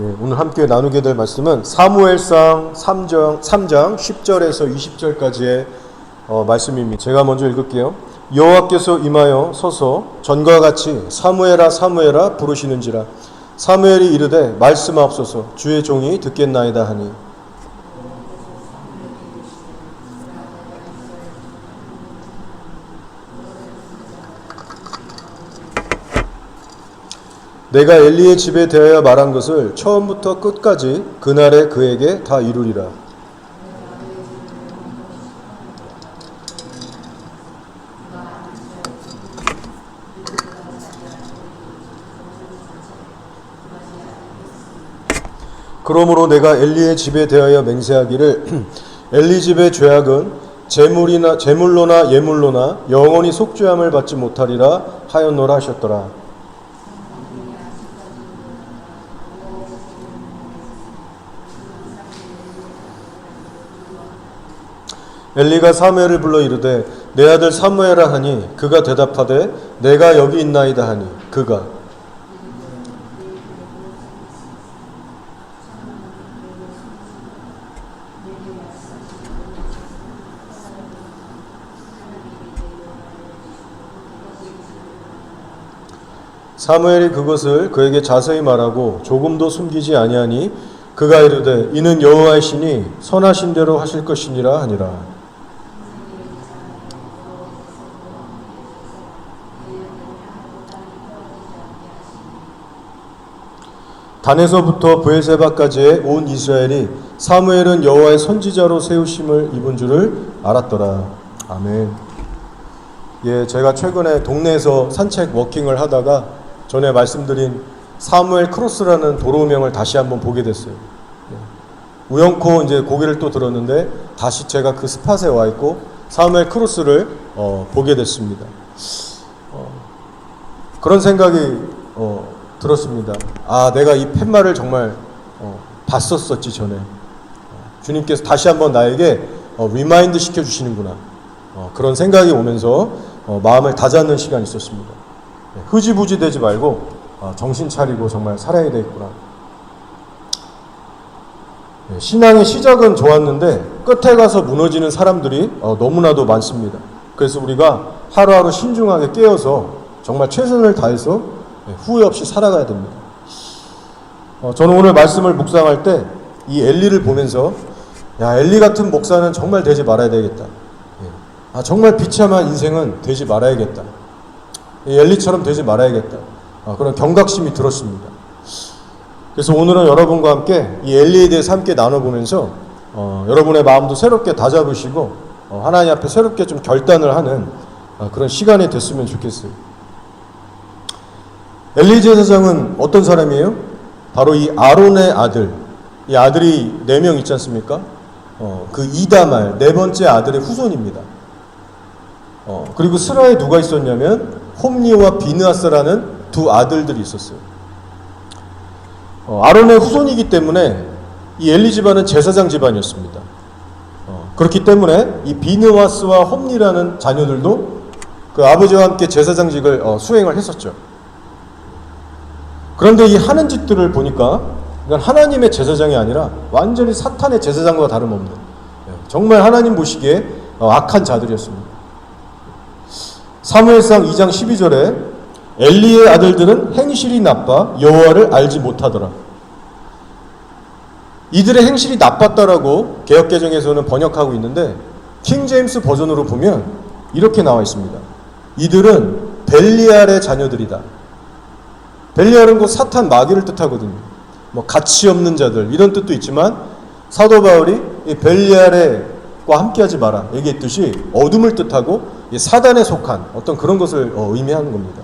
오늘 함께 나누게 될 말씀은 사무엘상 3장 10절에서 20절까지의 말씀입니다. 제가 먼저 읽을게요. 여호와께서 임하여 서서 전과 같이 사무엘아 사무엘아 부르시는지라. 사무엘이 이르되 말씀하옵소서 주의 종이 듣겠나이다 하니. 내가 엘리의 집에 대하여 말한 것을 처음부터 끝까지 그날에 그에게 다 이루리라. 그러므로 내가 엘리의 집에 대하여 맹세하기를 엘리 집의 죄악은 제물로나 예물로나 영원히 속죄함을 받지 못하리라 하였노라 하셨더라. 엘리가 사무엘을 불러 이르되 내 아들 사무엘아 하니 그가 대답하되 내가 여기 있나이다 하니 그가 사무엘이 그것을 그에게 자세히 말하고 조금도 숨기지 아니하니 그가 이르되 이는 여호와의 신이 선하신 대로 하실 것이니라 하니라. 단에서부터 브엘세바까지의 온 이스라엘이 사무엘은 여호와의 선지자로 세우심을 입은 줄을 알았더라. 아멘. 제가 최근에 동네에서 산책 워킹을 하다가 전에 말씀드린 사무엘 크로스라는 도로명을 다시 한번 보게 됐어요. 우연코 이제 고개를 또 들었는데 다시 제가 그 스팟에 와 있고 사무엘 크로스를 보게 됐습니다. 그런 생각이 들었습니다. 내가 이 팻말을 정말 봤었었지 전에. 주님께서 다시 한번 나에게 리마인드 시켜주시는구나. 그런 생각이 오면서 마음을 다잡는 시간이 있었습니다. 흐지부지 되지 말고 정신 차리고 정말 살아야 되겠구나. 신앙의 시작은 좋았는데 끝에 가서 무너지는 사람들이 너무나도 많습니다. 그래서 우리가 하루하루 신중하게 깨어서 정말 최선을 다해서 후회 없이 살아가야 됩니다. 저는 오늘 말씀을 묵상할 때 이 엘리를 보면서 엘리 같은 목사는 정말 되지 말아야 되겠다. 정말 비참한 인생은 되지 말아야겠다. 엘리처럼 되지 말아야겠다. 그런 경각심이 들었습니다. 그래서 오늘은 여러분과 함께 이 엘리에 대해서 함께 나눠보면서 여러분의 마음도 새롭게 다잡으시고 하나님 앞에 새롭게 좀 결단을 하는 그런 시간이 됐으면 좋겠어요. 엘리 제사장은 어떤 사람이에요? 바로 이 아론의 아들, 이 아들이 4명 있지 않습니까? 그 이다말, 4번째 아들의 후손입니다. 그리고 스라에 누가 있었냐면 홈니와 비느하스라는 두 아들들이 있었어요. 아론의 후손이기 때문에 이 엘리 집안은 제사장 집안이었습니다. 그렇기 때문에 이 비느하스와 홈니라는 자녀들도 그 아버지와 함께 제사장직을 수행을 했었죠. 그런데 이 하는 짓들을 보니까 하나님의 제사장이 아니라 완전히 사탄의 제사장과 다름없는 정말 하나님 보시기에 악한 자들이었습니다. 사무엘상 2장 12절에 엘리의 아들들은 행실이 나빠 여호와를 알지 못하더라. 이들의 행실이 나빴다라고 개역개정에서는 번역하고 있는데 킹제임스 버전으로 보면 이렇게 나와 있습니다. 이들은 벨리알의 자녀들이다. 벨리알은 곧 사탄 마귀를 뜻하거든요. 가치 없는 자들 이런 뜻도 있지만 사도 바울이 이 벨리알과 함께하지 마라 얘기했듯이 어둠을 뜻하고 사단에 속한 어떤 그런 것을 의미하는 겁니다.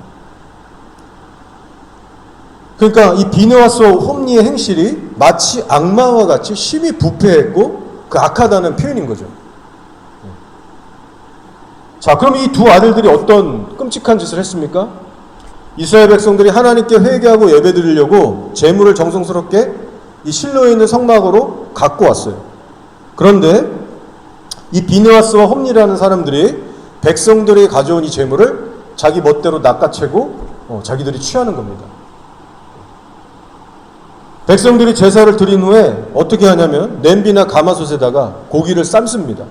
그러니까 이 비느하스와 홈니의 행실이 마치 악마와 같이 심히 부패했고 그 악하다는 표현인 거죠. 자, 그럼 이 두 아들들이 어떤 끔찍한 짓을 했습니까? 이스라엘 백성들이 하나님께 회개하고 예배드리려고 제물을 정성스럽게 이 실로에 있는 성막으로 갖고 왔어요. 그런데 이 비느하스와 홈니라는 사람들이 백성들이 가져온 이 제물을 자기 멋대로 낚아채고 자기들이 취하는 겁니다. 백성들이 제사를 드린 후에 어떻게 하냐면 냄비나 가마솥에다가 고기를 삶습니다.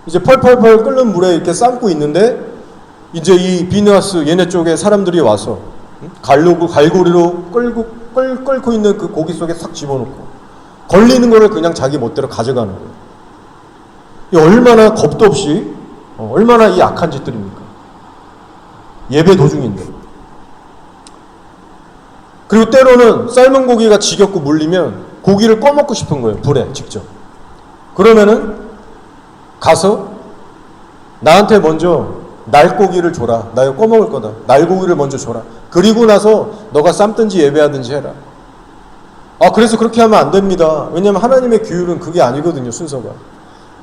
이제 펄펄펄 끓는 물에 이렇게 삶고 있는데 이제 이 비느하스 얘네 쪽에 사람들이 와서 갈고리로 끓고 있는 그 고기 속에 싹 집어넣고 걸리는 거를 그냥 자기 멋대로 가져가는 거예요. 이 얼마나 겁도 없이 얼마나 이 악한 짓들입니까? 예배 도중인데. 그리고 때로는 삶은 고기가 지겹고 물리면 고기를 꺼먹고 싶은 거예요. 불에 직접. 그러면은 가서 나한테 먼저 날고기를 줘라. 나 이거 꺼먹을 거다. 날고기를 먼저 줘라. 그리고 나서 너가 삶든지 예배하든지 해라. 그래서 그렇게 하면 안 됩니다. 왜냐하면 하나님의 규율은 그게 아니거든요. 순서가.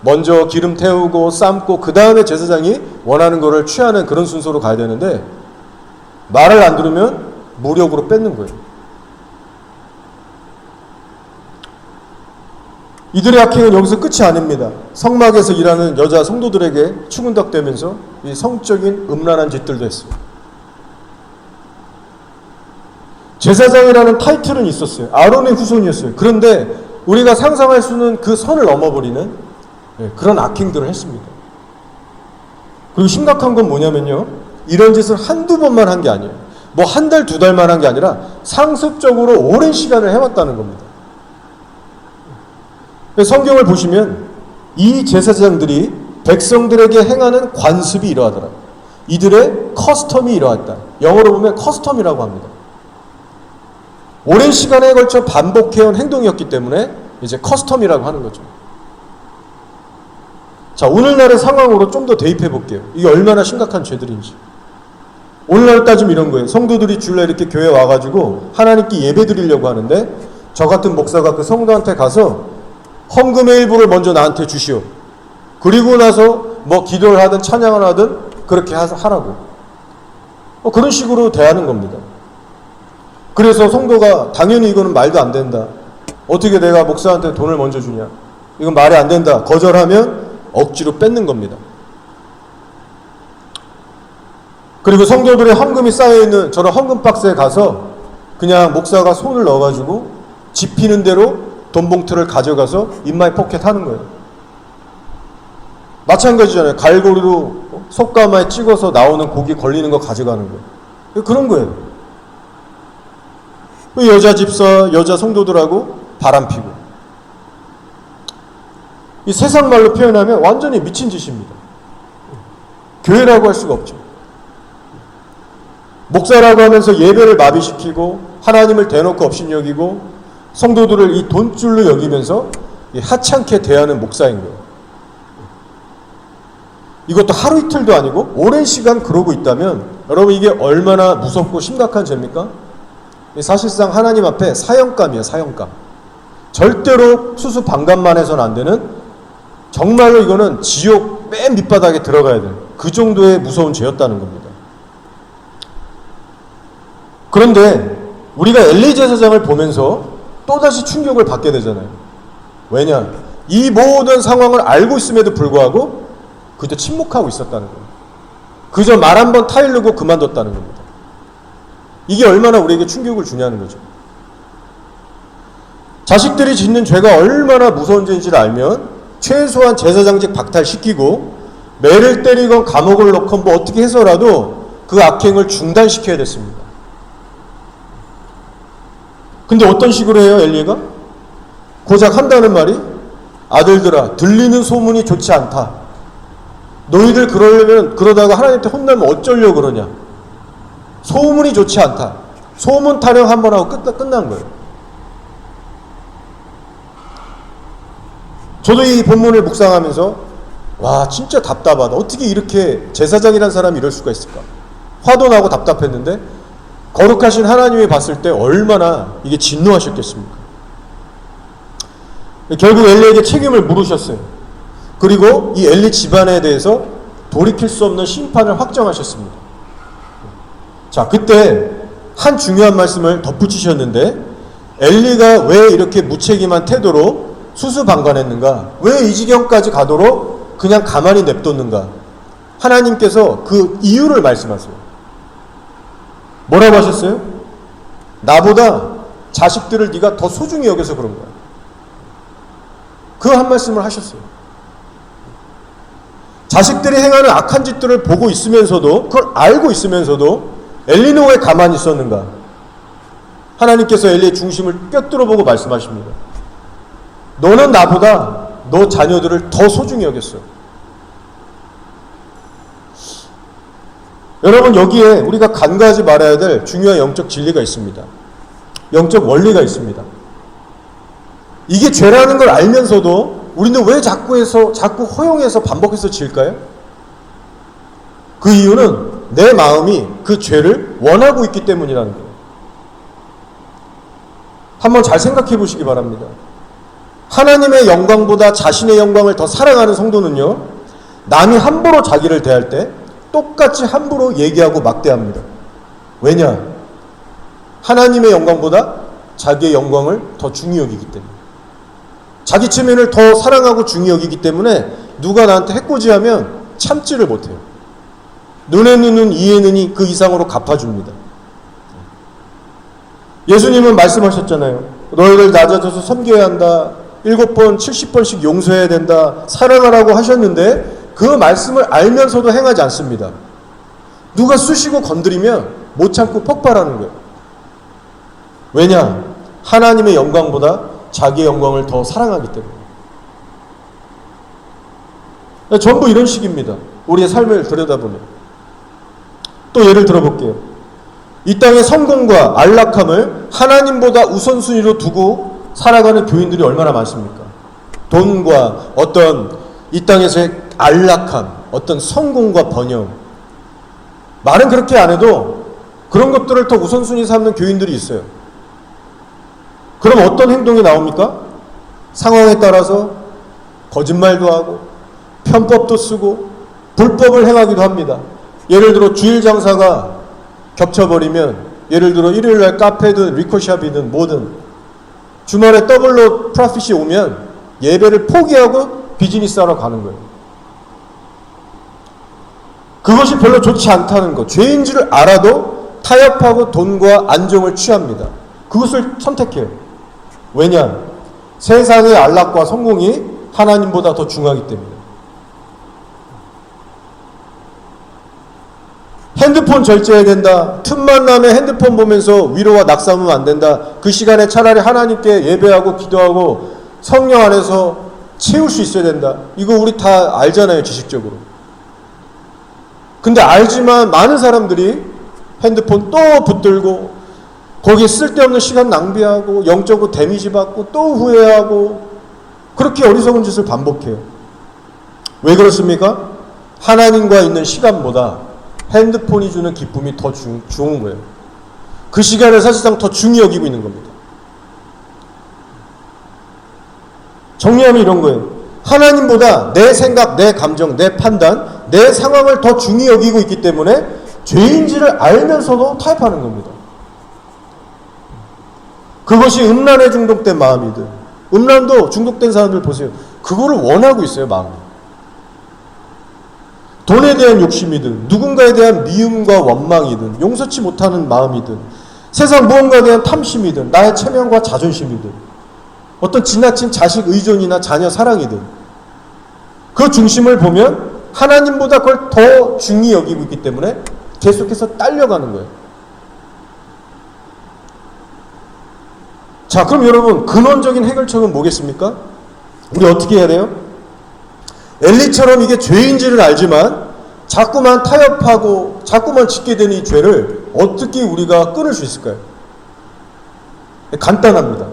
먼저 기름 태우고 삶고 그 다음에 제사장이 원하는 거를 취하는 그런 순서로 가야 되는데 말을 안 들으면 무력으로 뺏는 거예요. 이들의 악행은 여기서 끝이 아닙니다. 성막에서 일하는 여자 성도들에게 추근덕대면서 이 성적인 음란한 짓들도 했어요. 제사장이라는 타이틀은 있었어요. 아론의 후손이었어요. 그런데 우리가 상상할 수 있는 그 선을 넘어버리는 그런 악행들을 했습니다. 그리고 심각한 건 뭐냐면요. 이런 짓을 한두 번만 한 게 아니에요. 뭐 한 달, 두 달만 한 게 아니라 상습적으로 오랜 시간을 해왔다는 겁니다. 성경을 보시면 이 제사장들이 백성들에게 행하는 관습이 이러하더라. 이들의 커스텀이 이러하다. 영어로 보면 커스텀이라고 합니다. 오랜 시간에 걸쳐 반복해온 행동이었기 때문에 이제 커스텀이라고 하는 거죠. 자, 오늘날의 상황으로 좀 더 대입해 볼게요. 이게 얼마나 심각한 죄들인지. 오늘날 따지면 이런 거예요. 성도들이 주일날 이렇게 교회 와가지고 하나님께 예배 드리려고 하는데 저 같은 목사가 그 성도한테 가서 헌금의 일부를 먼저 나한테 주시오. 그리고 나서 뭐 기도를 하든 찬양을 하든 그렇게 하라고. 그런 식으로 대하는 겁니다. 그래서 성도가 당연히 이거는 말도 안 된다. 어떻게 내가 목사한테 돈을 먼저 주냐. 이건 말이 안 된다. 거절하면 억지로 뺏는 겁니다. 그리고 성도들의 헌금이 쌓여있는 저런 헌금 박스에 가서 그냥 목사가 손을 넣어가지고 집히는 대로 돈 봉투를 가져가서 인마이 포켓 하는 거예요. 마찬가지잖아요. 갈고리로 속가마에 찍어서 나오는 고기 걸리는 거 가져가는 거예요. 그런 거예요. 여자 집사, 여자 성도들하고 바람피고. 이 세상 말로 표현하면 완전히 미친 짓입니다. 교회라고 할 수가 없죠. 목사라고 하면서 예배를 마비시키고 하나님을 대놓고 업신여기고 성도들을 이 돈줄로 여기면서 하찮게 대하는 목사인 거예요. 이것도 하루 이틀도 아니고 오랜 시간 그러고 있다면 여러분 이게 얼마나 무섭고 심각한 죄입니까? 사실상 하나님 앞에 사형감이에요. 사형감. 절대로 수수방관만 해서는 안 되는, 정말로 이거는 지옥 맨 밑바닥에 들어가야 되는 그 정도의 무서운 죄였다는 겁니다. 그런데 우리가 엘리 제사장을 보면서 또다시 충격을 받게 되잖아요. 왜냐? 이 모든 상황을 알고 있음에도 불구하고 그저 침묵하고 있었다는 거예요. 그저 말 한 번 타이르고 그만뒀다는 겁니다. 이게 얼마나 우리에게 충격을 주냐는 거죠. 자식들이 짓는 죄가 얼마나 무서운 죄인지를 알면 최소한 제사장직 박탈시키고 매를 때리건 감옥을 넣건 뭐 어떻게 해서라도 그 악행을 중단시켜야 됐습니다. 근데 어떤 식으로 해요, 엘리가? 고작 한다는 말이 아들들아, 들리는 소문이 좋지 않다. 너희들 그러다가 하나님한테 혼나면 어쩌려고 그러냐. 소문이 좋지 않다. 소문 타령 한번 하고 끝난 거예요. 저도 이 본문을 묵상하면서 와, 진짜 답답하다. 어떻게 이렇게 제사장이라는 사람이 이럴 수가 있을까? 화도 나고 답답했는데 거룩하신 하나님이 봤을 때 얼마나 이게 진노하셨겠습니까? 결국 엘리에게 책임을 물으셨어요. 그리고 이 엘리 집안에 대해서 돌이킬 수 없는 심판을 확정하셨습니다. 자, 그때 한 중요한 말씀을 덧붙이셨는데 엘리가 왜 이렇게 무책임한 태도로 수수방관했는가? 왜 이 지경까지 가도록 그냥 가만히 냅뒀는가? 하나님께서 그 이유를 말씀하세요. 뭐라고 하셨어요? 나보다 자식들을 네가 더 소중히 여겨서 그런 거야. 그 한 말씀을 하셨어요. 자식들이 행하는 악한 짓들을 보고 있으면서도, 그걸 알고 있으면서도 엘리는 왜 가만히 있었는가? 하나님께서 엘리의 중심을 꿰뚫어보고 말씀하십니다. 너는 나보다 너 자녀들을 더 소중히 여겼어. 여러분, 여기에 우리가 간과하지 말아야 될 중요한 영적 진리가 있습니다. 영적 원리가 있습니다. 이게 죄라는 걸 알면서도 우리는 왜 자꾸 허용해서 반복해서 지을까요? 그 이유는 내 마음이 그 죄를 원하고 있기 때문이라는 거예요. 한번 잘 생각해 보시기 바랍니다. 하나님의 영광보다 자신의 영광을 더 사랑하는 성도는요, 남이 함부로 자기를 대할 때 똑같이 함부로 얘기하고 막대합니다. 왜냐? 하나님의 영광보다 자기의 영광을 더 중히 여기기 때문에, 자기 체면을 더 사랑하고 중히 여기기 때문에 누가 나한테 해코지하면 참지를 못해요. 눈에는 눈, 이에는 이, 그 이상으로 갚아줍니다. 예수님은 말씀하셨잖아요. 너희들 낮아져서 섬겨야 한다. 7번, 70번씩 용서해야 된다. 사랑하라고 하셨는데 그 말씀을 알면서도 행하지 않습니다. 누가 쑤시고 건드리면 못 참고 폭발하는 거예요. 왜냐? 하나님의 영광보다 자기의 영광을 더 사랑하기 때문에. 전부 이런 식입니다. 우리의 삶을 들여다보면. 또 예를 들어볼게요. 이 땅의 성공과 안락함을 하나님보다 우선순위로 두고 살아가는 교인들이 얼마나 많습니까? 돈과 어떤 이 땅에서의 안락함, 어떤 성공과 번영. 말은 그렇게 안 해도 그런 것들을 더 우선순위 삼는 교인들이 있어요. 그럼 어떤 행동이 나옵니까? 상황에 따라서 거짓말도 하고 편법도 쓰고 불법을 행하기도 합니다. 예를 들어 주일 장사가 겹쳐버리면, 예를 들어 일요일날 카페든 리코샵이든 뭐든 주말에 더블로 프로핏이 오면 예배를 포기하고 비즈니스 하러 가는 거예요. 그것이 별로 좋지 않다는 것, 죄인지를 알아도 타협하고 돈과 안정을 취합니다. 그것을 선택해요. 왜냐? 세상의 안락과 성공이 하나님보다 더 중요하기 때문에. 핸드폰 절제해야 된다. 틈만 나면 핸드폰 보면서 위로와 낙담하면 안 된다. 그 시간에 차라리 하나님께 예배하고 기도하고 성령 안에서 채울 수 있어야 된다. 이거 우리 다 알잖아요, 지식적으로. 근데 알지만 많은 사람들이 핸드폰 또 붙들고 거기에 쓸데없는 시간 낭비하고 영적으로 데미지 받고 또 후회하고 그렇게 어리석은 짓을 반복해요. 왜 그렇습니까? 하나님과 있는 시간보다 핸드폰이 주는 기쁨이 더 좋은 거예요. 그 시간을 사실상 더 중히 여기고 있는 겁니다. 정리하면 이런 거예요. 하나님보다 내 생각, 내 감정, 내 판단, 내 상황을 더 중히 여기고 있기 때문에 죄인지를 알면서도 타협하는 겁니다. 그것이 음란에 중독된 마음이든, 음란도 중독된 사람들 보세요. 그거를 원하고 있어요, 마음이. 돈에 대한 욕심이든, 누군가에 대한 미움과 원망이든, 용서치 못하는 마음이든, 세상 무언가에 대한 탐심이든, 나의 체면과 자존심이든, 어떤 지나친 자식 의존이나 자녀 사랑이든, 그 중심을 보면 하나님보다 그걸 더 중히 여기고 있기 때문에 계속해서 딸려가는 거예요. 자, 그럼 여러분, 근원적인 해결책은 뭐겠습니까? 우리 어떻게 해야 돼요? 엘리처럼 이게 죄인지를 알지만 자꾸만 타협하고 자꾸만 짓게 되는 이 죄를 어떻게 우리가 끊을 수 있을까요? 간단합니다.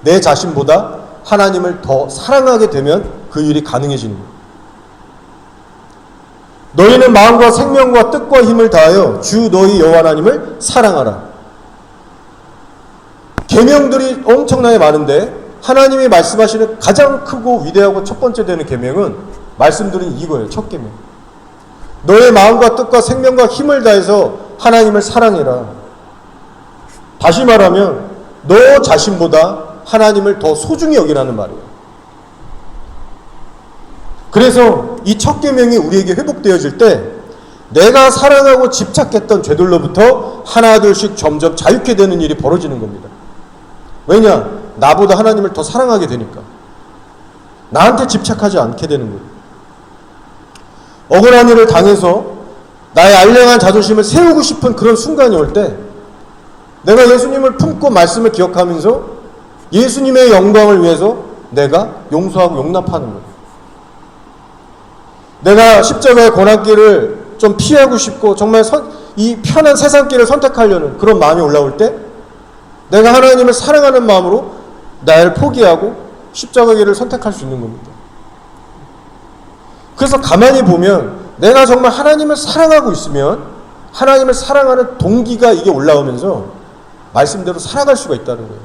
내 자신보다 하나님을 더 사랑하게 되면 그 일이 가능해지는 거예요. 너희는 마음과 생명과 뜻과 힘을 다하여 주 너희 여호와 하나님을 사랑하라. 계명들이 엄청나게 많은데 하나님이 말씀하시는 가장 크고 위대하고 첫 번째 되는 계명은 말씀드린 이거예요. 첫 계명. 너의 마음과 뜻과 생명과 힘을 다해서 하나님을 사랑해라. 다시 말하면 너 자신보다 하나님을 더 소중히 여기라는 말이에요. 그래서 이 첫 계명이 우리에게 회복되어질 때 내가 사랑하고 집착했던 죄들로부터 하나둘씩 점점 자유케 되는 일이 벌어지는 겁니다. 왜냐? 나보다 하나님을 더 사랑하게 되니까. 나한테 집착하지 않게 되는 거예요. 억울한 일을 당해서 나의 알량한 자존심을 세우고 싶은 그런 순간이 올 때 내가 예수님을 품고 말씀을 기억하면서 예수님의 영광을 위해서 내가 용서하고 용납하는 거예요. 내가 십자가의 고난길을 좀 피하고 싶고 정말 이 편한 세상길을 선택하려는 그런 마음이 올라올 때 내가 하나님을 사랑하는 마음으로 나를 포기하고 십자가 길을 선택할 수 있는 겁니다. 그래서 가만히 보면 내가 정말 하나님을 사랑하고 있으면 하나님을 사랑하는 동기가 이게 올라오면서 말씀대로 살아갈 수가 있다는 거예요.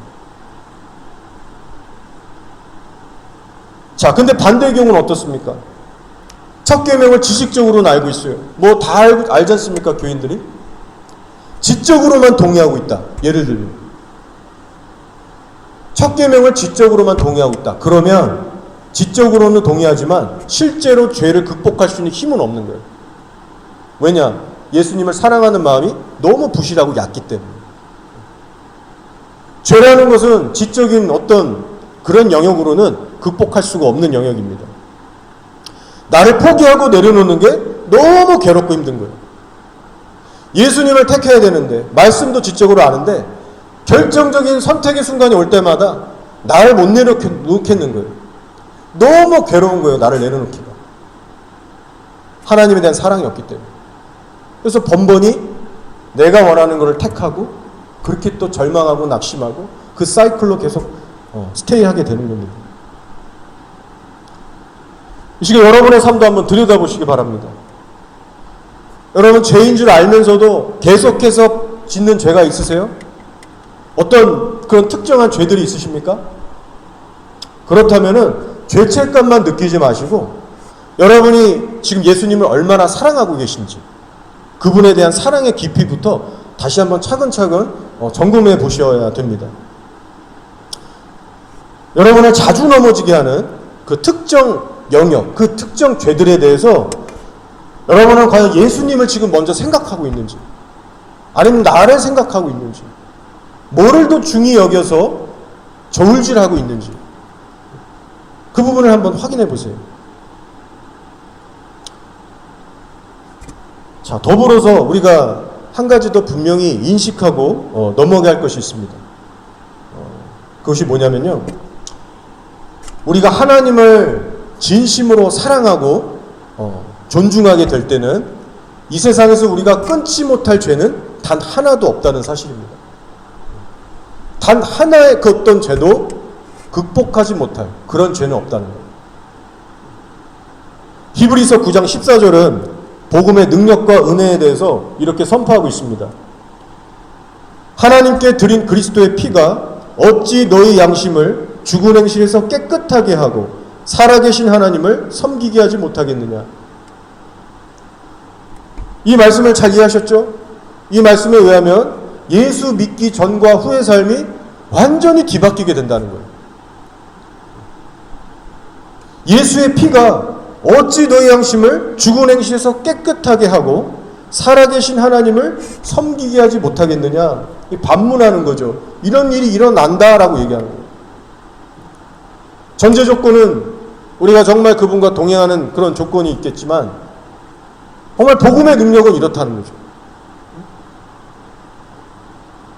자, 근데 반대의 경우는 어떻습니까? 첫 계명을 지식적으로는 알고 있어요. 뭐 다 알지 않습니까, 교인들이? 지적으로만 동의하고 있다. 예를 들면 첫 계명을 지적으로만 동의하고 있다. 그러면 지적으로는 동의하지만 실제로 죄를 극복할 수 있는 힘은 없는 거예요. 왜냐? 예수님을 사랑하는 마음이 너무 부실하고 얕기 때문에. 죄라는 것은 지적인 어떤 그런 영역으로는 극복할 수가 없는 영역입니다. 나를 포기하고 내려놓는 게 너무 괴롭고 힘든 거예요. 예수님을 택해야 되는데 말씀도 지적으로 아는데 결정적인 선택의 순간이 올 때마다 나를 못 내려놓겠는 거예요. 너무 괴로운 거예요. 나를 내려놓기가. 하나님에 대한 사랑이 없기 때문에. 그래서 번번이 내가 원하는 것을 택하고 그렇게 또 절망하고 낙심하고 그 사이클로 계속 스테이하게 되는 겁니다. 이 시간 여러분의 삶도 한번 들여다보시기 바랍니다. 여러분 죄인 줄 알면서도 계속해서 짓는 죄가 있으세요? 어떤 그런 특정한 죄들이 있으십니까? 그렇다면은 죄책감만 느끼지 마시고 여러분이 지금 예수님을 얼마나 사랑하고 계신지 그분에 대한 사랑의 깊이부터 다시 한번 차근차근 점검해 보셔야 됩니다. 여러분을 자주 넘어지게 하는 그 특정 영역, 그 특정 죄들에 대해서 여러분은 과연 예수님을 지금 먼저 생각하고 있는지 아니면 나를 생각하고 있는지 뭐를 더 중히 여겨서 저울질하고 있는지 그 부분을 한번 확인해 보세요. 자, 더불어서 우리가 한 가지 더 분명히 인식하고 넘어가야 할 것이 있습니다. 그것이 뭐냐면요. 우리가 하나님을 진심으로 사랑하고 존중하게 될 때는 이 세상에서 우리가 끊지 못할 죄는 단 하나도 없다는 사실입니다. 단 하나의 그 어떤 죄도 극복하지 못할 그런 죄는 없다는 거예요. 히브리서 9장 14절은 복음의 능력과 은혜에 대해서 이렇게 선포하고 있습니다. 하나님께 드린 그리스도의 피가 어찌 너희 양심을 죽은 행실에서 깨끗하게 하고 살아계신 하나님을 섬기게 하지 못하겠느냐. 이 말씀을 잘 이해하셨죠? 이 말씀에 의하면 예수 믿기 전과 후의 삶이 완전히 뒤바뀌게 된다는 거예요. 예수의 피가 어찌 너희 양심을 죽은 행실에서 깨끗하게 하고 살아계신 하나님을 섬기게 하지 못하겠느냐. 이 반문하는 거죠. 이런 일이 일어난다라고 얘기하는 거예요. 전제 조건은 우리가 정말 그분과 동행하는 그런 조건이 있겠지만 정말 복음의 능력은 이렇다는 거죠.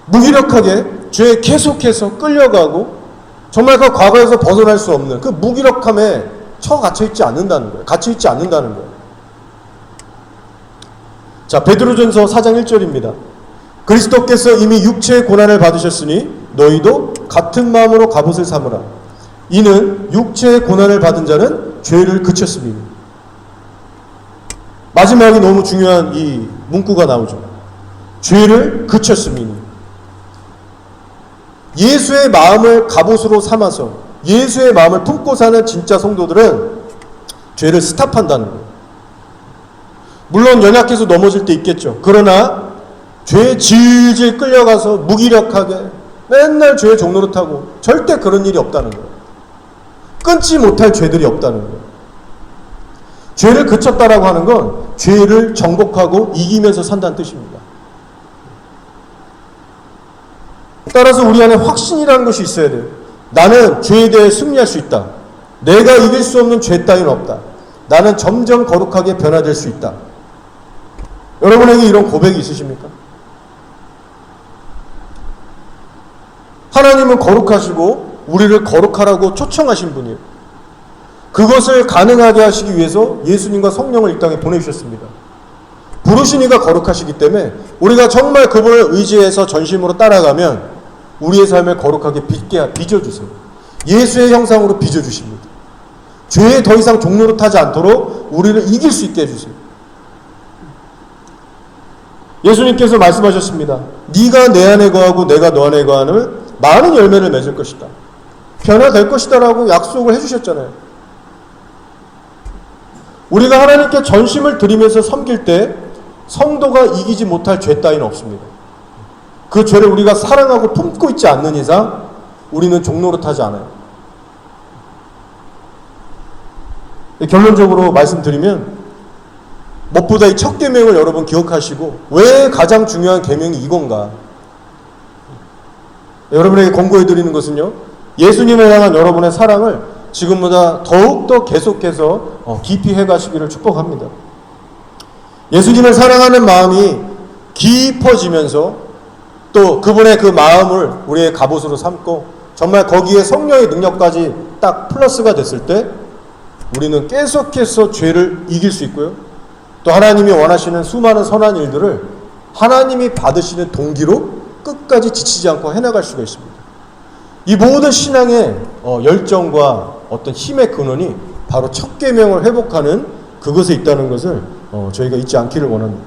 무기력하게 죄에 계속해서 끌려가고 정말 그 과거에서 벗어날 수 없는 그 무기력함에 갇혀있지 않는다는 거예요. 갇혀있지 않는다는 거예요. 자, 베드로전서 4장 1절입니다. 그리스도께서 이미 육체의 고난을 받으셨으니 너희도 같은 마음으로 갑옷을 삼으라. 이는 육체의 고난을 받은 자는 죄를 그쳤습니다. 마지막에 너무 중요한 이 문구가 나오죠. 죄를 그쳤습니다. 예수의 마음을 갑옷으로 삼아서 예수의 마음을 품고 사는 진짜 성도들은 죄를 스탑한다는 거예요. 물론 연약해서 넘어질 때 있겠죠. 그러나 죄에 질질 끌려가서 무기력하게 맨날 죄의 종로를 타고 절대 그런 일이 없다는 거예요. 끊지 못할 죄들이 없다는 거예요. 죄를 그쳤다라고 하는 건 죄를 정복하고 이기면서 산다는 뜻입니다. 따라서 우리 안에 확신이라는 것이 있어야 돼요. 나는 죄에 대해 승리할 수 있다. 내가 이길 수 없는 죄 따위는 없다. 나는 점점 거룩하게 변화될 수 있다. 여러분에게 이런 고백이 있으십니까? 하나님은 거룩하시고 우리를 거룩하라고 초청하신 분이에요. 그것을 가능하게 하시기 위해서 예수님과 성령을 이 땅에 보내주셨습니다. 부르신 이가 거룩하시기 때문에 우리가 정말 그분을 의지해서 전심으로 따라가면 우리의 삶을 거룩하게 빚어주세요. 예수의 형상으로 빚어주십니다. 죄에 더 이상 종노릇하지 않도록 우리를 이길 수 있게 해주세요. 예수님께서 말씀하셨습니다. 네가 내 안에 거하고 내가 너 안에 거하는 많은 열매를 맺을 것이다. 변화될 것이다 라고 약속을 해주셨잖아요. 우리가 하나님께 전심을 드리면서 섬길 때 성도가 이기지 못할 죄 따위는 없습니다. 그 죄를 우리가 사랑하고 품고 있지 않는 이상 우리는 종노릇하지 않아요. 결론적으로 말씀드리면 무엇보다 이 첫 계명을 여러분 기억하시고 왜 가장 중요한 계명이 이건가? 여러분에게 권고해드리는 것은요, 예수님을 향한 여러분의 사랑을 지금보다 더욱더 계속해서 깊이 해가시기를 축복합니다. 예수님을 사랑하는 마음이 깊어지면서 또 그분의 그 마음을 우리의 갑옷으로 삼고 정말 거기에 성령의 능력까지 딱 플러스가 됐을 때 우리는 계속해서 죄를 이길 수 있고요. 또 하나님이 원하시는 수많은 선한 일들을 하나님이 받으시는 동기로 끝까지 지치지 않고 해나갈 수가 있습니다. 이 모든 신앙의 열정과 어떤 힘의 근원이 바로 첫 계명을 회복하는 그것에 있다는 것을 저희가 잊지 않기를 원합니다.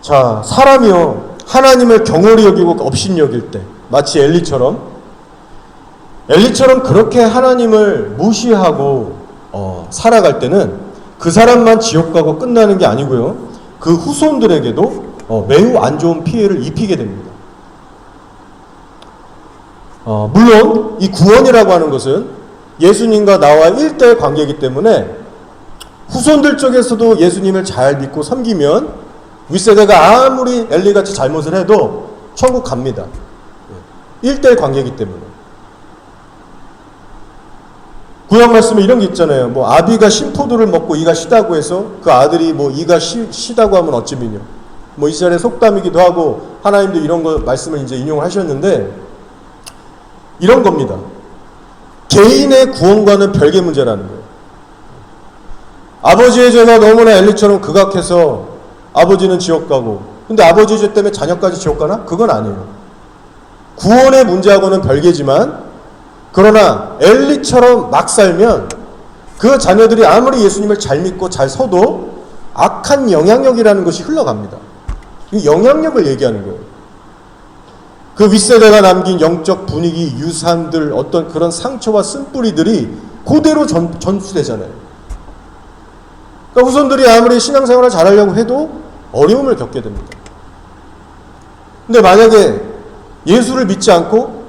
자, 사람이요 하나님을 경홀히 여기고 업신여길 때 마치 엘리처럼 그렇게 하나님을 무시하고 살아갈 때는 그 사람만 지옥 가고 끝나는 게 아니고요, 그 후손들에게도 매우 안 좋은 피해를 입히게 됩니다. 물론 이 구원이라고 하는 것은 예수님과 나와 1대1 관계이기 때문에 후손들 쪽에서도 예수님을 잘 믿고 섬기면 윗세대가 아무리 엘리같이 잘못을 해도 천국 갑니다. 1대1 관계이기 때문에. 구약 말씀에 이런 게 있잖아요. 뭐 아비가 신포도를 먹고 이가 시다고 해서 그 아들이 뭐 이가 시다고 하면 어찌미뇨. 뭐 이스라엘의 속담이기도 하고 하나님도 이런 거 말씀을 이제 인용을 하셨는데 이런 겁니다. 개인의 구원과는 별개 문제라는 거예요. 아버지의 죄가 너무나 엘리처럼 극악해서 아버지는 지옥 가고, 근데 아버지의 죄 때문에 자녀까지 지옥 가나? 그건 아니에요. 구원의 문제하고는 별개지만 그러나 엘리처럼 막 살면 그 자녀들이 아무리 예수님을 잘 믿고 잘 서도 악한 영향력이라는 것이 흘러갑니다. 이 영향력을 얘기하는 거예요. 그 윗세대가 남긴 영적 분위기, 유산들, 어떤 그런 상처와 쓴뿌리들이 그대로 전수되잖아요. 그러니까 후손들이 아무리 신앙생활을 잘하려고 해도 어려움을 겪게 됩니다. 근데 만약에 예수를 믿지 않고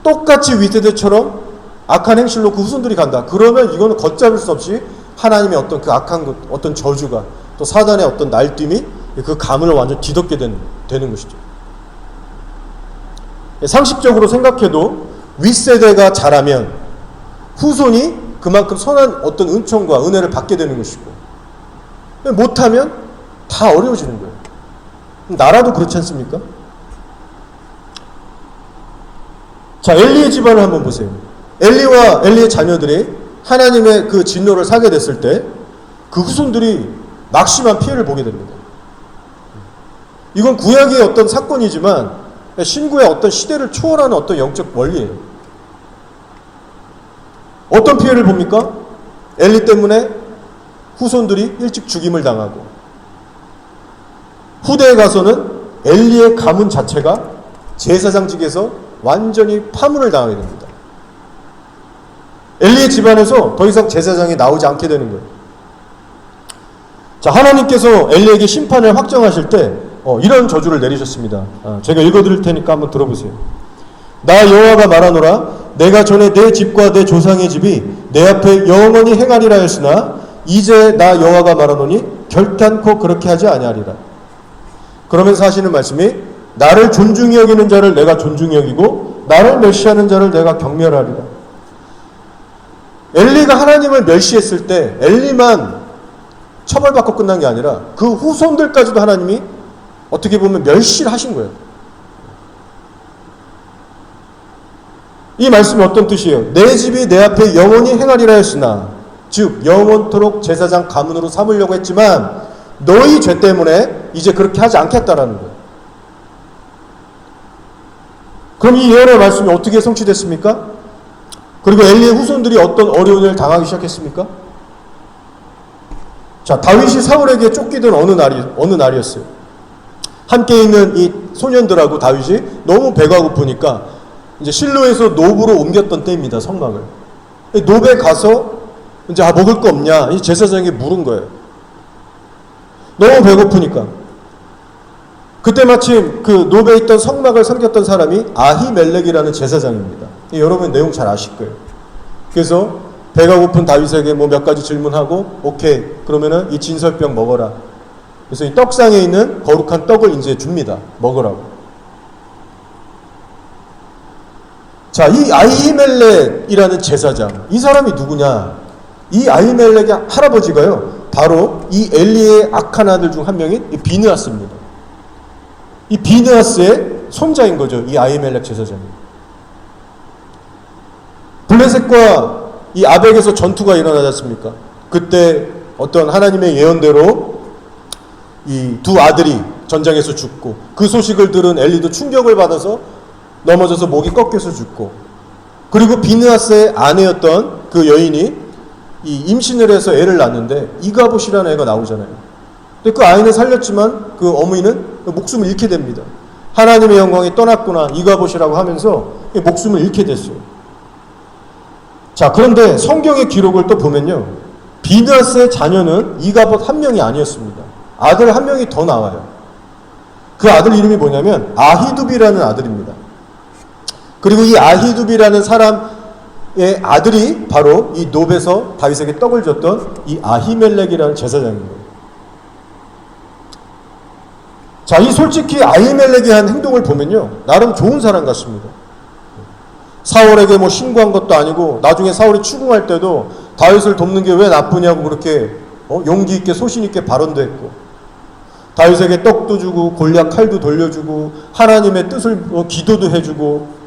똑같이 윗세대처럼 악한 행실로 그 후손들이 간다. 그러면 이거는 걷잡을 수 없이 하나님의 어떤 그 악한 것, 어떤 저주가, 또 사단의 어떤 날뛰미, 그 가문을 완전 뒤덮게 되는 것이죠. 상식적으로 생각해도 윗세대가 잘하면 후손이 그만큼 선한 어떤 은총과 은혜를 받게 되는 것이고, 못하면 다 어려워지는 거예요. 나라도 그렇지 않습니까? 자, 엘리의 집안을 한번 보세요. 엘리와 엘리의 자녀들이 하나님의 그 진노를 사게 됐을 때 그 후손들이 막심한 피해를 보게 됩니다. 이건 구약의 어떤 사건이지만 신구의 어떤 시대를 초월하는 어떤 영적 원리예요. 어떤 피해를 봅니까? 엘리 때문에 후손들이 일찍 죽임을 당하고, 후대에 가서는 엘리의 가문 자체가 제사장직에서 완전히 파문을 당하게 됩니다. 엘리의 집안에서 더 이상 제사장이 나오지 않게 되는 거예요. 자, 하나님께서 엘리에게 심판을 확정하실 때 이런 저주를 내리셨습니다. 제가 읽어드릴 테니까 한번 들어보세요. 나 여호와가 말하노라. 내가 전에 내 집과 내 조상의 집이 내 앞에 영원히 행하리라 했으나 이제 나 여호와가 말하노니 결단코 그렇게 하지 아니하리라. 그러면서 하시는 말씀이 나를 존중히 여기는 자를 내가 존중히 여기고 나를 멸시하는 자를 내가 경멸하리라. 엘리가 하나님을 멸시했을 때 엘리만 처벌받고 끝난 게 아니라 그 후손들까지도 하나님이 어떻게 보면 멸시를 하신 거예요. 이 말씀이 어떤 뜻이에요? 내 집이 내 앞에 영원히 행하리라 했으나, 즉 영원토록 제사장 가문으로 삼으려고 했지만 너희 죄 때문에 이제 그렇게 하지 않겠다라는 거예요. 그럼 이 예언의 말씀이 어떻게 성취됐습니까? 그리고 엘리의 후손들이 어떤 어려운 일을 당하기 시작했습니까? 자, 다윗이 사울에게 쫓기던 어느 날이었어요. 함께 있는 이 소년들하고 다윗이 너무 배가 고프니까 이제 실로에서 노브로 옮겼던 때입니다. 성막을. 노브에 가서 이제 먹을 거 없냐? 이 제사장에게 물은 거예요. 너무 배고프니까. 그때 마침 그 노브에 있던 성막을 섬겼던 사람이 아히멜렉이라는 제사장입니다. 여러분 내용 잘 아실 거예요. 그래서 배가 고픈 다윗에게 뭐 몇 가지 질문하고, 오케이, 그러면은 이 진설병 먹어라. 그래서 이 떡상에 있는 거룩한 떡을 이제 줍니다. 먹으라고. 자, 이 아히멜렉이라는 제사장, 이 사람이 누구냐? 이 아히멜렉의 할아버지가요, 바로 이 엘리의 악한 아들 중 한 명인 이 비느하스입니다. 이 비느하스의 손자인 거죠, 이 아히멜렉 제사장이. 블레셋과 이 아벡에서 전투가 일어나지 않습니까? 그때 어떤 하나님의 예언대로 이 두 아들이 전장에서 죽고, 그 소식을 들은 엘리도 충격을 받아서 넘어져서 목이 꺾여서 죽고, 그리고 비느하스의 아내였던 그 여인이 이 임신을 해서 애를 낳는데 이가봇이라는 애가 나오잖아요. 근데 그 아이는 살렸지만 그 어머니는 목숨을 잃게 됩니다. 하나님의 영광이 떠났구나, 이가봇이라고 하면서 목숨을 잃게 됐어요. 자, 그런데 성경의 기록을 또 보면요, 비느하스의 자녀는 이가봇 한 명이 아니었습니다. 아들 한 명이 더 나와요. 그 아들 이름이 뭐냐면 아히두비라는 아들입니다. 그리고 이 아히두비라는 사람의 아들이 바로 이 노베에서 다윗에게 떡을 줬던 이 아히멜렉이라는 제사장입니다. 자, 이 솔직히 아히멜렉이 한 행동을 보면요, 나름 좋은 사람 같습니다. 사울에게 뭐 신고한 것도 아니고, 나중에 사울이 추궁할 때도 다윗을 돕는 게 왜 나쁘냐고 그렇게 용기 있게 소신 있게 발언도 했고, 다윗에게 떡도 주고 골리앗 칼도 돌려주고 하나님의 뜻을 기도도 해주고,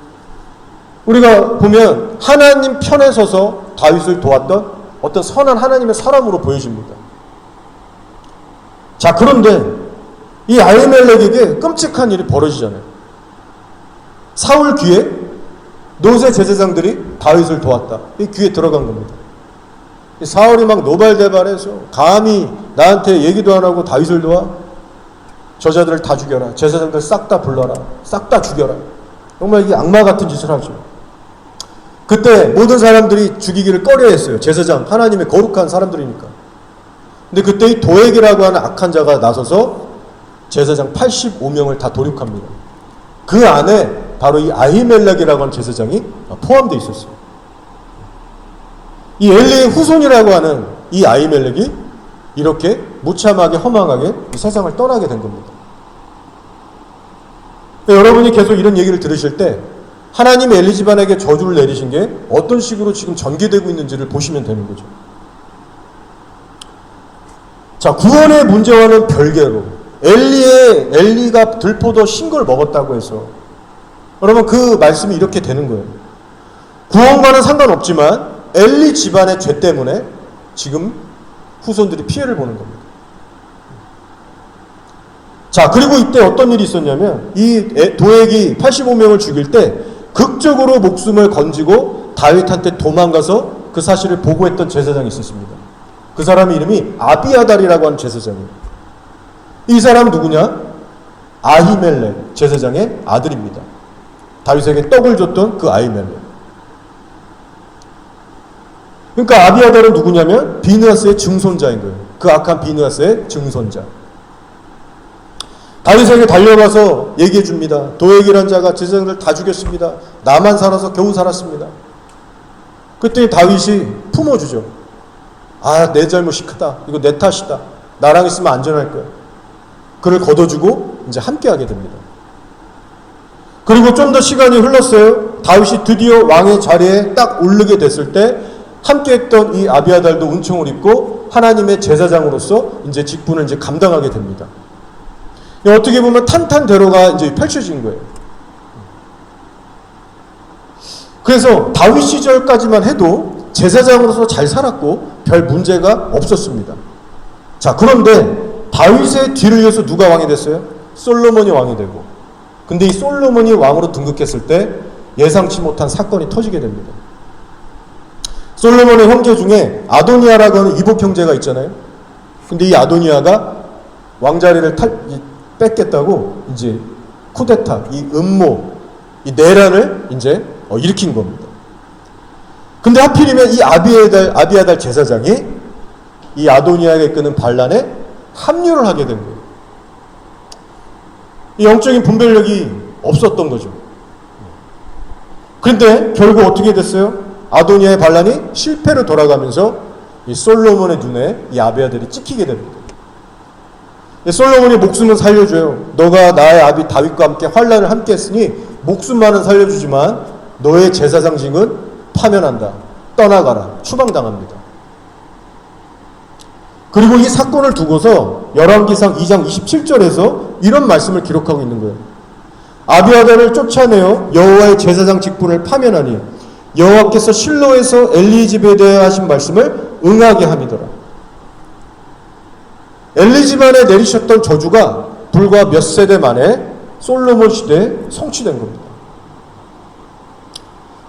우리가 보면 하나님 편에 서서 다윗을 도왔던 어떤 선한 하나님의 사람으로 보여집니다. 자, 그런데 이 아히멜렉에게 끔찍한 일이 벌어지잖아요. 사울 귀에 노새 제사장들이 다윗을 도왔다, 이 귀에 들어간 겁니다. 사울이 막 노발대발해서 감히 나한테 얘기도 안 하고 다윗을 도와? 저자들을 다 죽여라, 제사장들 싹 다 불러라, 싹 다 죽여라. 정말 이게 악마 같은 짓을 하죠. 그때 모든 사람들이 죽이기를 꺼려했어요. 제사장, 하나님의 거룩한 사람들이니까. 근데 그때 이 도액이라고 하는 악한 자가 나서서 제사장 85명을 다 도륙합니다. 그 안에 바로 이 아히멜렉이라고 하는 제사장이 포함되어 있었어요. 이 엘리의 후손이라고 하는 이 아히멜렉이 이렇게 무참하게 허망하게 이 세상을 떠나게 된 겁니다. 여러분이 계속 이런 얘기를 들으실 때 하나님이 엘리 집안에게 저주를 내리신 게 어떤 식으로 지금 전개되고 있는지를 보시면 되는 거죠. 자, 구원의 문제와는 별개로 엘리가 들포도 신 걸 먹었다고 해서, 여러분 그 말씀이 이렇게 되는 거예요. 구원과는 상관없지만 엘리 집안의 죄 때문에 지금 후손들이 피해를 보는 겁니다. 자, 그리고 이때 어떤 일이 있었냐면, 이 도액이 85명을 죽일 때 극적으로 목숨을 건지고 다윗한테 도망가서 그 사실을 보고했던 제사장이 있었습니다. 그 사람 이름이 아비아달이라고 하는 제사장이에요. 이 사람 누구냐? 아히멜렉 제사장의 아들입니다. 다윗에게 떡을 줬던 그 아히멜렉. 그러니까 아비아달은 누구냐면 비느하스의 증손자인 거예요. 그 악한 비느하스의 증손자. 다윗에게 달려가서 얘기해 줍니다. 도액이란 자가 제사장들 다 죽였습니다. 나만 살아서 겨우 살았습니다. 그때 다윗이 품어주죠. 아, 내 잘못이 크다. 이거 내 탓이다. 나랑 있으면 안전할 거야. 그를 걷어주고 이제 함께하게 됩니다. 그리고 좀 더 시간이 흘렀어요. 다윗이 드디어 왕의 자리에 딱 오르게 됐을 때 함께했던 이 아비아달도 은총을 입고 하나님의 제사장으로서 이제 직분을 이제 감당하게 됩니다. 어떻게 보면 탄탄대로가 이제 펼쳐진 거예요. 그래서 다윗 시절까지만 해도 제사장으로서 잘 살았고 별 문제가 없었습니다. 자, 그런데 다윗의 뒤를 이어서 누가 왕이 됐어요? 솔로몬이 왕이 되고, 근데 이 솔로몬이 왕으로 등극했을 때 예상치 못한 사건이 터지게 됩니다. 솔로몬의 형제 중에 아도니아라고 하는 이복 형제가 있잖아요. 근데 이 아도니아가 왕자리를 뺏겠다고 이제 쿠데타, 이 음모, 이 내란을 이제 일으킨 겁니다. 근데 하필이면 이 아비아달 제사장이 이 아도니아가 이끄는 반란에 합류를 하게 된 거예요. 이 영적인 분별력이 없었던 거죠. 그런데 결국 어떻게 됐어요? 아도니아의 반란이 실패로 돌아가면서 이 솔로몬의 눈에 이 아비아달이 찍히게 됩니다. 솔로몬이 목숨은 살려줘요. 너가 나의 아비 다윗과 함께 환란을 함께 했으니 목숨만은 살려주지만 너의 제사장직은 파면한다. 떠나가라. 추방당합니다. 그리고 이 사건을 두고서 열왕기상 2장 27절에서 이런 말씀을 기록하고 있는 거예요. 아비아달을 쫓아내어 여호와의 제사장 직분을 파면하니 여호와께서 실로에서 엘리 집에 대해 하신 말씀을 응하게 함이더라. 엘리 집안에 내리셨던 저주가 불과 몇 세대 만에 솔로몬 시대에 성취된 겁니다.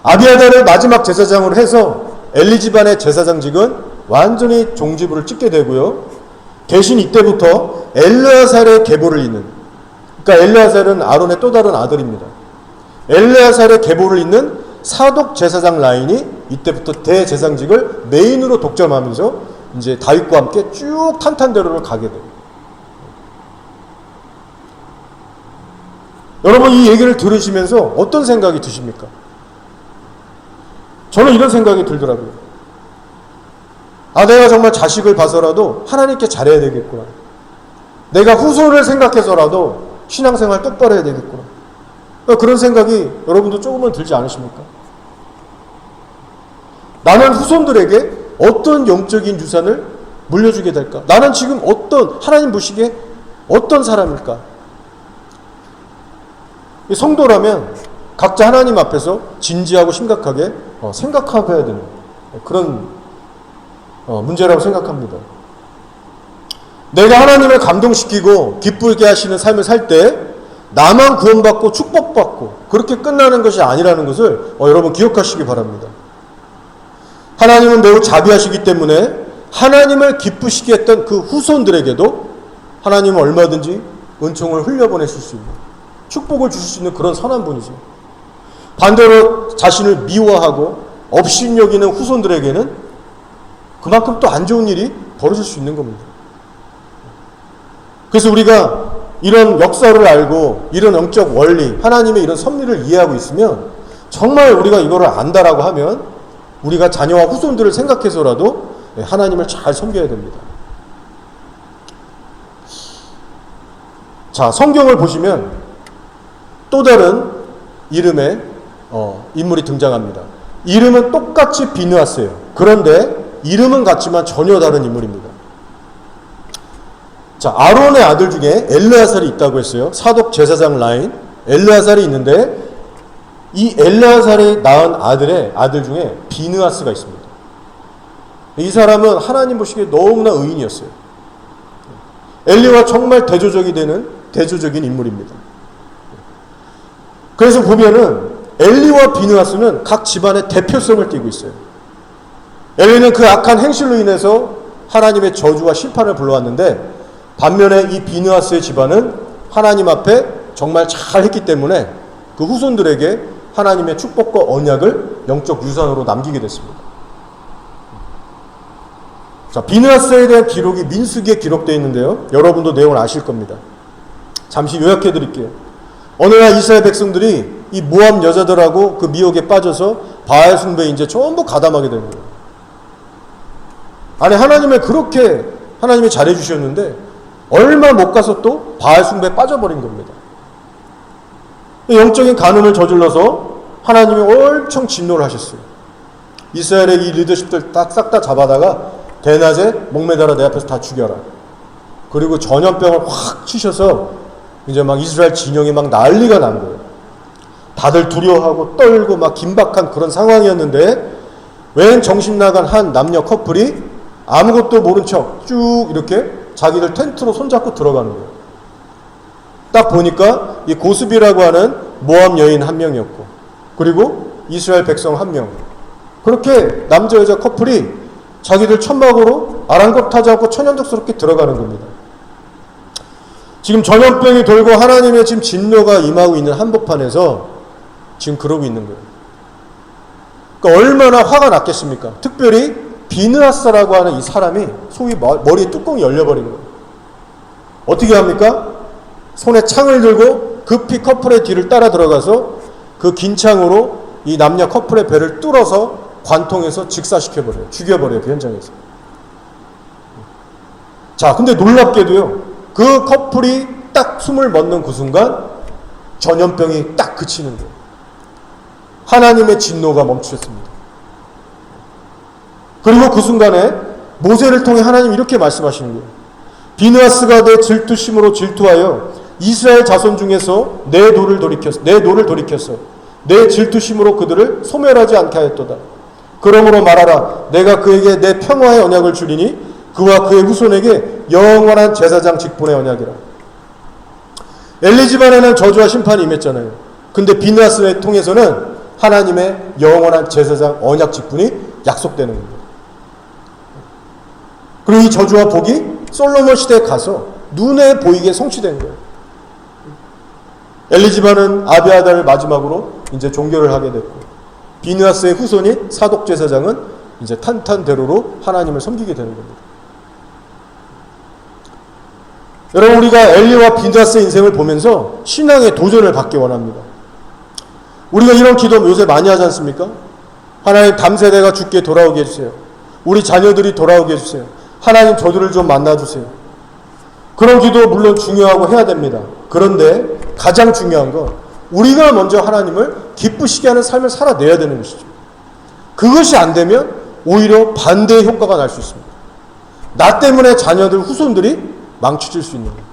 아비아달을 마지막 제사장으로 해서 엘리 집안의 제사장직은 완전히 종지부를 찍게 되고요. 대신 이때부터 엘르아살의 계보를 잇는, 그러니까 엘르아살은 아론의 또 다른 아들입니다. 엘르아살의 계보를 잇는 사독 제사장 라인이 이때부터 대제사장직을 메인으로 독점하면서 이제 다윗과 함께 쭉 탄탄대로를 가게 돼요. 여러분, 이 얘기를 들으시면서 어떤 생각이 드십니까? 저는 이런 생각이 들더라고요. 내가 정말 자식을 봐서라도 하나님께 잘해야 되겠구나. 내가 후손을 생각해서라도 신앙생활 똑바로 해야 되겠구나. 그런 생각이 여러분도 조금은 들지 않으십니까? 나는 후손들에게 어떤 영적인 유산을 물려주게 될까? 나는 지금 하나님 보시기에 어떤 사람일까? 성도라면 각자 하나님 앞에서 진지하고 심각하게 생각하고 해야 되는 그런 문제라고 생각합니다. 내가 하나님을 감동시키고 기쁘게 하시는 삶을 살 때 나만 구원받고 축복받고 그렇게 끝나는 것이 아니라는 것을 여러분 기억하시기 바랍니다. 하나님은 매우 자비하시기 때문에 하나님을 기쁘시게 했던 그 후손들에게도 하나님은 얼마든지 은총을 흘려보내실 수 있는, 축복을 주실 수 있는 그런 선한 분이죠. 반대로 자신을 미워하고 업신여기는 후손들에게는 그만큼 또 안 좋은 일이 벌어질 수 있는 겁니다. 그래서 우리가 이런 역사를 알고 이런 영적 원리, 하나님의 이런 섭리를 이해하고 있으면 정말 우리가 이거를 안다라고 하면 우리가 자녀와 후손들을 생각해서라도 하나님을 잘 섬겨야 됩니다. 자, 성경을 보시면 또 다른 이름의 인물이 등장합니다. 이름은 똑같이 비느하스예요. 그런데 이름은 같지만 전혀 다른 인물입니다. 자, 아론의 아들 중에 엘르아살이 있다고 했어요. 사독 제사장 라인 엘르아살이 있는데 이 엘르아살이 낳은 아들 중에 비느하스가 있습니다. 이 사람은 하나님 보시기에 너무나 의인이었어요. 엘리와 정말 대조적인 인물입니다. 그래서 보면은 엘리와 비느하스는 각 집안의 대표성을 띠고 있어요. 엘리는 그 악한 행실로 인해서 하나님의 저주와 심판을 불러왔는데 반면에 이 비느하스의 집안은 하나님 앞에 정말 잘했기 때문에 그 후손들에게 하나님의 축복과 언약을 영적 유산으로 남기게 됐습니다. 자, 비느하스에 대한 기록이 민수기에 기록되어 있는데요. 여러분도 내용을 아실 겁니다. 잠시 요약해 드릴게요. 어느 날 이스라엘 백성들이 이 모압 여자들하고 그 미혹에 빠져서 바알 숭배에 이제 전부 가담하게 된 거예요. 아니, 하나님이 그렇게 하나님이 잘해주셨는데 얼마 못 가서 또 바알 숭배에 빠져버린 겁니다. 영적인 간음을 저질러서 하나님이 엄청 진노를 하셨어요. 이스라엘의 이 리더십들 싹 다 잡아다가 대낮에 목매달아 내 앞에서 다 죽여라. 그리고 전염병을 확 치셔서 이제 막 이스라엘 진영이 막 난리가 난 거예요. 다들 두려워하고 떨고 막 긴박한 그런 상황이었는데 웬 정신 나간 한 남녀 커플이 아무것도 모른 척 쭉 이렇게 자기들 텐트로 손잡고 들어가는 거예요. 딱 보니까 이 고스비라고 하는 모압 여인 한 명이었고, 그리고 이스라엘 백성 한 명. 그렇게 남자 여자 커플이 자기들 천막으로 아랑곳하지 않고 천연덕스럽게 들어가는 겁니다. 지금 전염병이 돌고 하나님의 지금 진노가 임하고 있는 한복판에서 지금 그러고 있는 거예요. 그러니까 얼마나 화가 났겠습니까? 특별히 비느하스라고 하는 이 사람이 소위 머리에 뚜껑이 열려버린 거예요. 어떻게 합니까? 손에 창을 들고 급히 커플의 뒤를 따라 들어가서 그 긴 창으로 이 남녀 커플의 배를 뚫어서 관통해서 직사시켜버려요. 죽여버려요. 그 현장에서. 자, 근데 놀랍게도요, 그 커플이 딱 숨을 멎는 그 순간 전염병이 딱 그치는 거예요. 하나님의 진노가 멈추셨습니다. 그리고 그 순간에 모세를 통해 하나님 이렇게 말씀하시는 거예요. 비느하스가 내 질투심으로 질투하여 이스라엘 자손 중에서 내 노를 돌이켰어. 내 질투심으로 그들을 소멸하지 않게 하였도다. 그러므로 말하라. 내가 그에게 내 평화의 언약을 주리니 그와 그의 후손에게 영원한 제사장 직분의 언약이라. 엘리 집안에는 저주와 심판이 임했잖아요. 근데 비느하스를 통해서는 하나님의 영원한 제사장 언약 직분이 약속되는 겁니다. 그리고 이 저주와 복이 솔로몬 시대에 가서 눈에 보이게 성취된 거예요. 엘리 집안은 아비아달을 마지막으로 이제 종교를 하게 됐고, 비느하스의 후손인 사독 제사장은 이제 탄탄대로로 하나님을 섬기게 되는 겁니다. 여러분, 우리가 엘리와 비느하스의 인생을 보면서 신앙의 도전을 받기 원합니다. 우리가 이런 기도 요새 많이 하지 않습니까? 하나님, 담세대가 주께 돌아오게 해주세요. 우리 자녀들이 돌아오게 해주세요. 하나님, 저들을 좀 만나주세요. 그런 기도 물론 중요하고 해야 됩니다. 그런데 가장 중요한 건 우리가 먼저 하나님을 기쁘시게 하는 삶을 살아내야 되는 것이죠. 그것이 안 되면 오히려 반대의 효과가 날 수 있습니다. 나 때문에 자녀들, 후손들이 망쳐질 수 있는 거예요.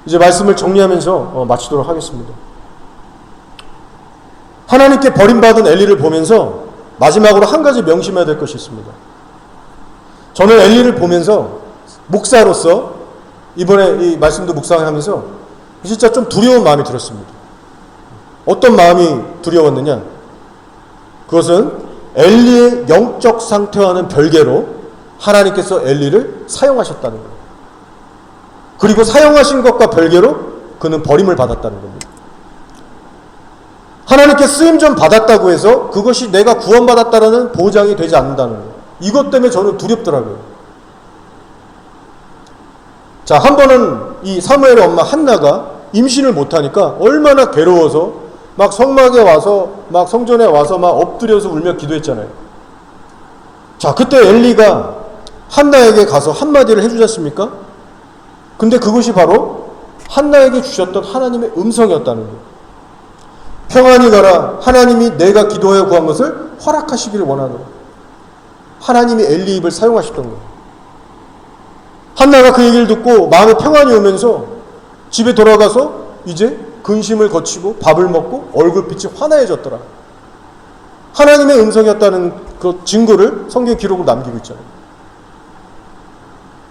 이제 말씀을 정리하면서 마치도록 하겠습니다. 하나님께 버림받은 엘리를 보면서 마지막으로 한 가지 명심해야 될 것이 있습니다. 저는 엘리를 보면서 목사로서 이번에 이 말씀도 묵상하면서 진짜 좀 두려운 마음이 들었습니다. 어떤 마음이 두려웠느냐? 그것은 엘리의 영적 상태와는 별개로 하나님께서 엘리를 사용하셨다는 거예요. 그리고 사용하신 것과 별개로 그는 버림을 받았다는 겁니다. 하나님께 쓰임 좀 받았다고 해서 그것이 내가 구원받았다는 보장이 되지 않는다는 거예요. 이것 때문에 저는 두렵더라고요. 자, 한 번은 이 사무엘의 엄마 한나가 임신을 못하니까 얼마나 괴로워서 막 성막에 와서 막 성전에 와서 막 엎드려서 울며 기도했잖아요. 자, 그때 엘리가 한나에게 가서 한마디를 해주지 않습니까? 근데 그것이 바로 한나에게 주셨던 하나님의 음성이었다는 거예요. 평안히 가라. 하나님이 내가 기도하여 구한 것을 허락하시기를 원하노라. 하나님이 엘리 입을 사용하셨던 거예요. 한나가 그 얘기를 듣고 마음에 평안이 오면서 집에 돌아가서 이제 근심을 거치고 밥을 먹고 얼굴빛이 환해졌더라. 하나님의 음성이었다는 그 증거를 성경 기록으로 남기고 있잖아요.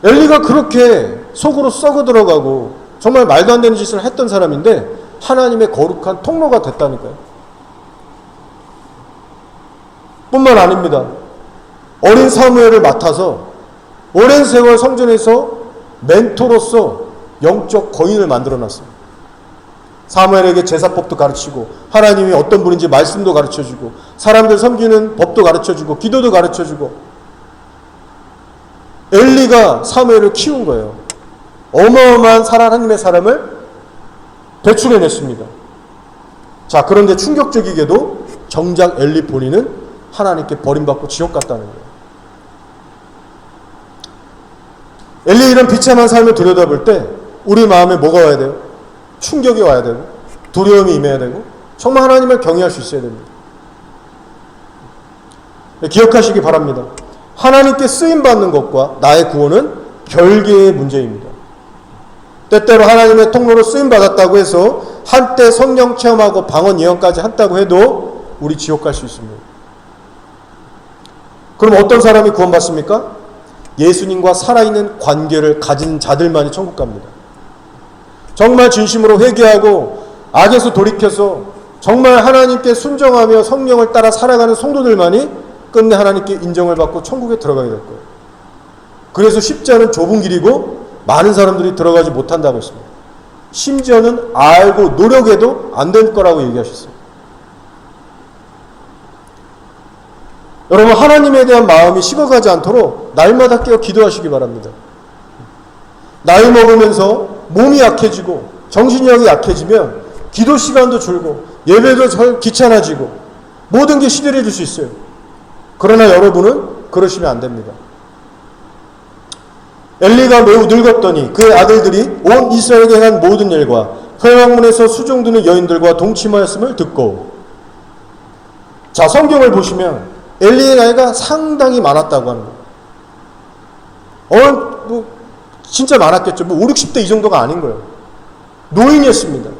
엘리가 그렇게 속으로 썩어 들어가고 정말 말도 안 되는 짓을 했던 사람인데 하나님의 거룩한 통로가 됐다니까요. 뿐만 아닙니다. 어린 사무엘을 맡아서 오랜 세월 성전에서 멘토로서 영적 거인을 만들어놨어요. 사무엘에게 제사법도 가르치고 하나님이 어떤 분인지 말씀도 가르쳐주고 사람들 섬기는 법도 가르쳐주고 기도도 가르쳐주고 엘리가 사무엘을 키운 거예요. 어마어마한 하나님의 사람을 배출해냈습니다. 자, 그런데 충격적이게도 정작 엘리 본인은 하나님께 버림받고 지옥 갔다는 거예요. 엘리 이런 비참한 삶을 들여다볼 때 우리 마음에 뭐가 와야 돼요? 충격이 와야 되고 두려움이 임해야 되고 정말 하나님을 경외할 수 있어야 됩니다. 기억하시기 바랍니다. 하나님께 쓰임받는 것과 나의 구원은 별개의 문제입니다. 때때로 하나님의 통로로 쓰임받았다고 해서 한때 성령 체험하고 방언 예언까지 한다고 해도 우리 지옥 갈 수 있습니다. 그럼 어떤 사람이 구원받습니까? 예수님과 살아있는 관계를 가진 자들만이 천국 갑니다. 정말 진심으로 회개하고 악에서 돌이켜서 정말 하나님께 순종하며 성령을 따라 살아가는 성도들만이 끝내 하나님께 인정을 받고 천국에 들어가게 될 거예요. 그래서 쉽지 않은 좁은 길이고 많은 사람들이 들어가지 못한다고 했습니다. 심지어는 알고 노력해도 안 될 거라고 얘기하셨어요. 여러분, 하나님에 대한 마음이 식어가지 않도록 날마다 깨어 기도하시기 바랍니다. 나이 먹으면서 몸이 약해지고 정신력이 약해지면 기도 시간도 줄고 예배도 귀찮아지고 모든 게 시들해질 수 있어요. 그러나 여러분은 그러시면 안 됩니다. 엘리가 매우 늙었더니 그의 아들들이 온 이스라엘에게 한 모든 일과 회막문에서 수종드는 여인들과 동침하였음을 듣고, 자, 성경을 보시면 엘리의 나이가 상당히 많았다고 하는 거예요. 진짜 많았겠죠. 5, 60대 이 정도가 아닌 거예요. 노인이었습니다.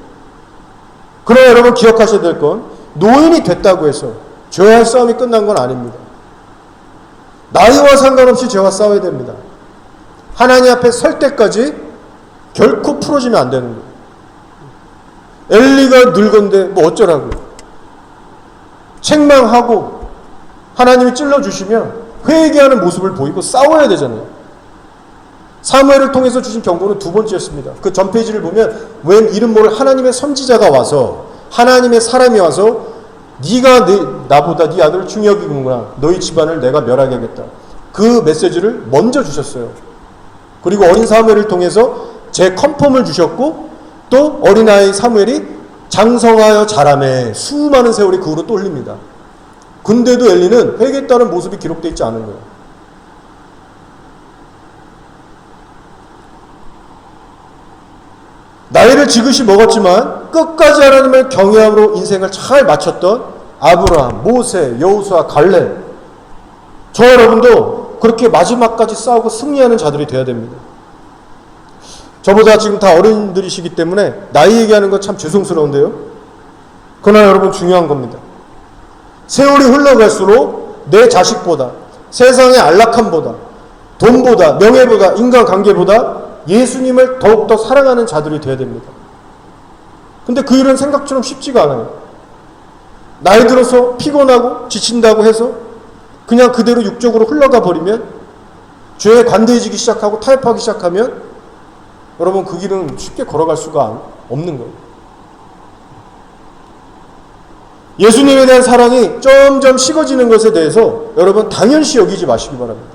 그러나 여러분 기억하셔야 될 건 노인이 됐다고 해서 죄와의 싸움이 끝난 건 아닙니다. 나이와 상관없이 죄와 싸워야 됩니다. 하나님 앞에 설 때까지 결코 풀어지면 안 되는 거예요. 엘리가 늙은데 뭐 어쩌라고요. 책망하고 하나님이 찔러주시면 회개하는 모습을 보이고 싸워야 되잖아요. 사무엘을 통해서 주신 경고는 두 번째였습니다. 그 전 페이지를 보면 웬 이름 모를 하나님의 선지자가 와서, 하나님의 사람이 와서 네가 나보다 네 아들을 중히 여기는구나, 너희 집안을 내가 멸하게 하겠다, 그 메시지를 먼저 주셨어요. 그리고 어린 사무엘을 통해서 제 컨펌을 주셨고, 또 어린아이 사무엘이 장성하여 자라매 수많은 세월이 그 후로 또 흘립니다. 근데도 엘리는 회개했다는 모습이 기록되어 있지 않은 거예요. 나이를 지긋이 먹었지만 끝까지 하나님을 경외함으로 인생을 잘 마쳤던 아브라함, 모세, 여호수아, 갈렙, 저 여러분도 그렇게 마지막까지 싸우고 승리하는 자들이 되어야 됩니다. 저보다 지금 다 어른들이시기 때문에 나이 얘기하는 건 참 죄송스러운데요. 그러나 여러분 중요한 겁니다. 세월이 흘러갈수록 내 자식보다, 세상의 안락함보다, 돈보다, 명예보다, 인간관계보다 예수님을 더욱더 사랑하는 자들이 되어야 됩니다. 근데 그 일은 생각처럼 쉽지가 않아요. 나이 들어서 피곤하고 지친다고 해서 그냥 그대로 육적으로 흘러가 버리면, 죄에 관대해지기 시작하고 타협하기 시작하면 여러분 그 길은 쉽게 걸어갈 수가 없는 거예요. 예수님에 대한 사랑이 점점 식어지는 것에 대해서 여러분 당연시 여기지 마시기 바랍니다.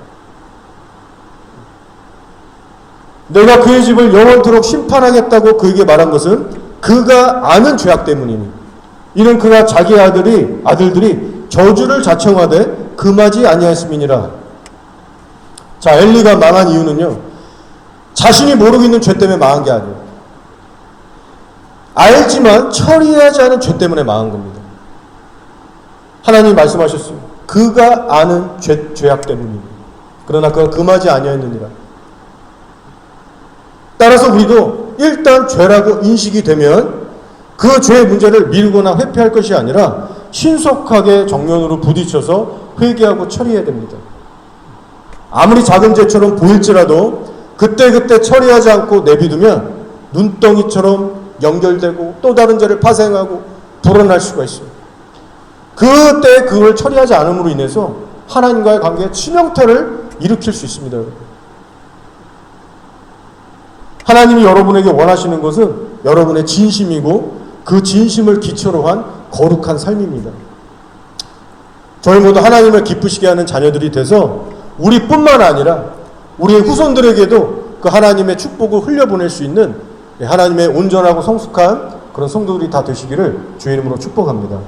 내가 그의 집을 영원토록 심판하겠다고 그에게 말한 것은 그가 아는 죄악 때문이니, 이는 그가 자기 아들들이 저주를 자청하되 금하지 아니하였음이니라. 자, 엘리가 망한 이유는요, 자신이 모르고 있는 죄 때문에 망한 게 아니에요. 알지만 처리하지 않은 죄 때문에 망한 겁니다. 하나님이 말씀하셨어요. 그가 아는 죄악 때문입니다. 그러나 그가 금하지 아니하였느니라. 따라서 우리도 일단 죄라고 인식이 되면 그 죄의 문제를 미루거나 회피할 것이 아니라 신속하게 정면으로 부딪혀서 회개하고 처리해야 됩니다. 아무리 작은 죄처럼 보일지라도 그때그때 처리하지 않고 내비두면 눈덩이처럼 연결되고 또 다른 죄를 파생하고 불어날 수가 있어요. 그때 그걸 처리하지 않음으로 인해서 하나님과의 관계에 치명타를 일으킬 수 있습니다. 여러분. 하나님이 여러분에게 원하시는 것은 여러분의 진심이고 그 진심을 기초로 한 거룩한 삶입니다. 저희 모두 하나님을 기쁘시게 하는 자녀들이 돼서 우리뿐만 아니라 우리의 후손들에게도 그 하나님의 축복을 흘려보낼 수 있는 하나님의 온전하고 성숙한 그런 성도들이 다 되시기를 주의 이름으로 축복합니다.